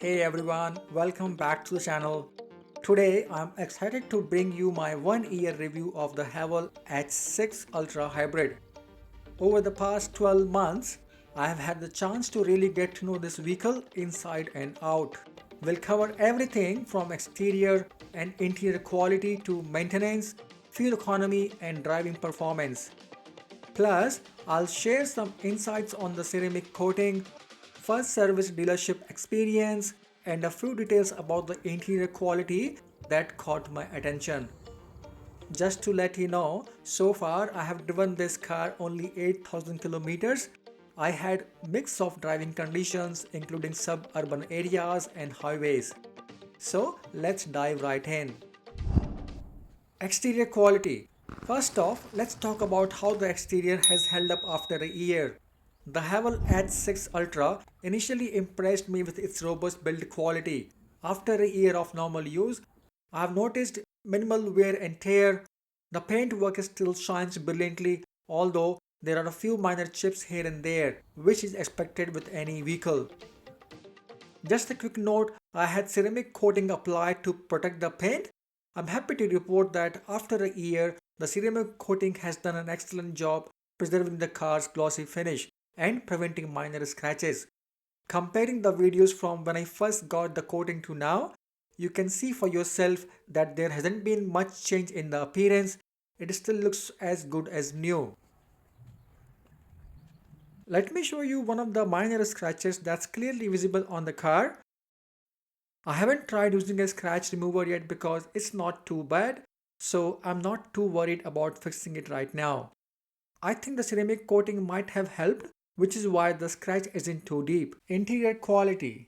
Hey everyone, welcome back to the channel. Today I'm excited to bring you my 1 year review of the Haval H6 Ultra Hybrid. Over the past 12 months, I have had the chance to really get to know this vehicle inside and out. We'll cover everything from exterior and interior quality to maintenance, fuel economy and driving performance. Plus, I'll share some insights on the ceramic coating, first service dealership experience, and a few details about the interior quality that caught my attention. Just to let you know, so far I have driven this car only 8,000 kilometers. I had mix of driving conditions including suburban areas and highways. So let's dive right in. Exterior quality. First off, let's talk about how the exterior has held up after a year. The Haval H6 Ultra initially impressed me with its robust build quality. After a year of normal use, I have noticed minimal wear and tear. The paintwork still shines brilliantly, although there are a few minor chips here and there, which is expected with any vehicle. Just a quick note, I had ceramic coating applied to protect the paint. I'm happy to report that after a year, the ceramic coating has done an excellent job preserving the car's glossy finish and preventing minor scratches. Comparing the videos from when I first got the coating to now, you can see for yourself that there hasn't been much change in the appearance. It still looks as good as new. Let me show you one of the minor scratches that's clearly visible on the car. I haven't tried using a scratch remover yet because it's not too bad, so I'm not too worried about fixing it right now. I think the ceramic coating might have helped, which is why the scratch isn't too deep. Interior quality.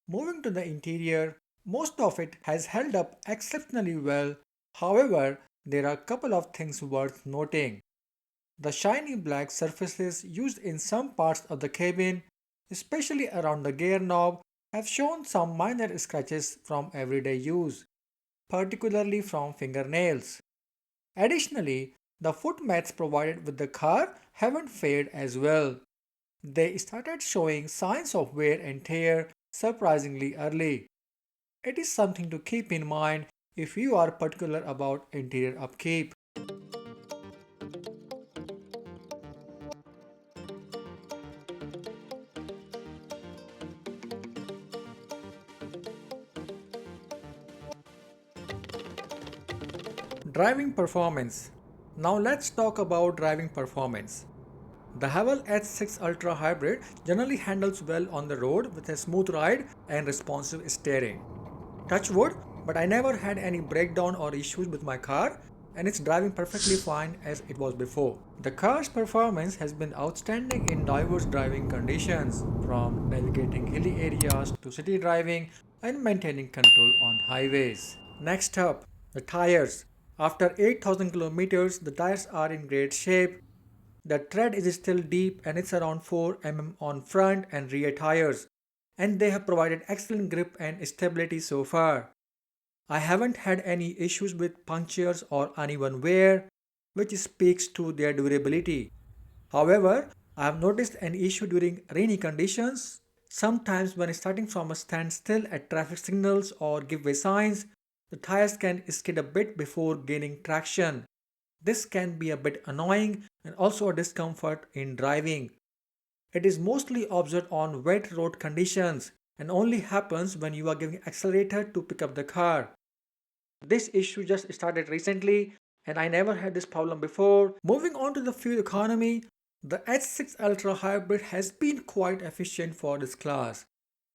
Moving to the interior, most of it has held up exceptionally well. However, there are a couple of things worth noting. The shiny black surfaces used in some parts of the cabin, especially around the gear knob, have shown some minor scratches from everyday use, particularly from fingernails. Additionally, the foot mats provided with the car haven't fared as well. They started showing signs of wear and tear surprisingly early. It is something to keep in mind if you are particular about interior upkeep. Driving performance. Now let's talk about driving performance. The Haval H6 Ultra Hybrid generally handles well on the road with a smooth ride and responsive steering. Touch wood, but I never had any breakdown or issues with my car and it's driving perfectly fine as it was before. The car's performance has been outstanding in diverse driving conditions, from navigating hilly areas to city driving and maintaining control on highways. Next up, the tires. After 8,000 kilometers, the tires are in great shape. The tread is still deep and it's around 4 mm on front and rear tires, and they have provided excellent grip and stability so far. I haven't had any issues with punctures or uneven wear, which speaks to their durability. However, I have noticed an issue during rainy conditions. Sometimes when starting from a standstill at traffic signals or giveaway signs, the tires can skid a bit before gaining traction. This can be a bit annoying and also a discomfort in driving. It is mostly observed on wet road conditions and only happens when you are giving accelerator to pick up the car. This issue just started recently and I never had this problem before. Moving on to the fuel economy, the H6 Ultra Hybrid has been quite efficient for this class.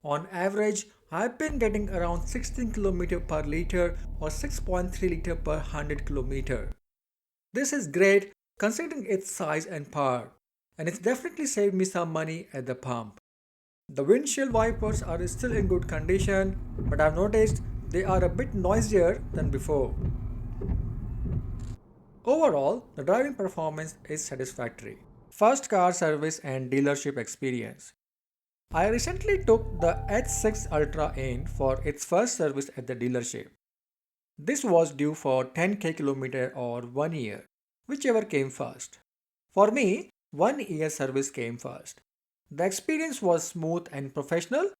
On average, I've been getting around 16 km per liter or 6.3 liter per 100 km. This is great considering its size and power, and it's definitely saved me some money at the pump. The windshield wipers are still in good condition, but I've noticed they are a bit noisier than before. Overall, the driving performance is satisfactory. First car service and dealership experience. I recently took the H6 Ultra in for its first service at the dealership. This was due for 10k km or 1 year, whichever came first. For me, 1 year service came first. The experience was smooth and professional.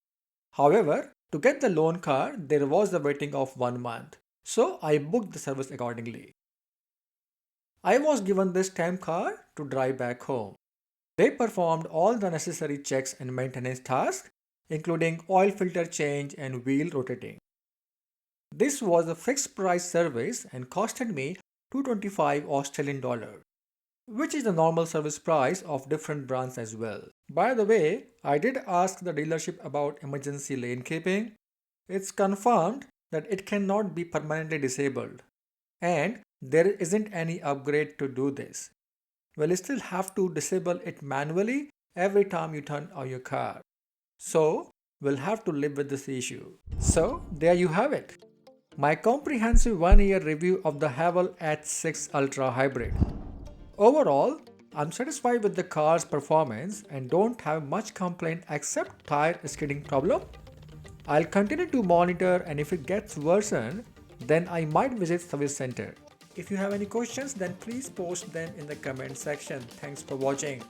However, to get the loan car, there was a waiting of 1 month, so I booked the service accordingly. I was given this time car to drive back home. They performed all the necessary checks and maintenance tasks, including oil filter change and wheel rotating. This was a fixed price service and costed me 225 Australian dollar, which is the normal service price of different brands as well. By the way, I did ask the dealership about emergency lane keeping. It's confirmed that it cannot be permanently disabled, and there isn't any upgrade to do this. Well, you still have to disable it manually every time you turn on your car. So, we'll have to live with this issue. So, there you have it. My comprehensive 1 year review of the Haval H6 Ultra Hybrid. Overall, I'm satisfied with the car's performance and don't have much complaint except tire skidding problem. I'll continue to monitor, and if it gets worsened, then I might visit service center. If you have any questions, then please post them in the comment section. Thanks for watching.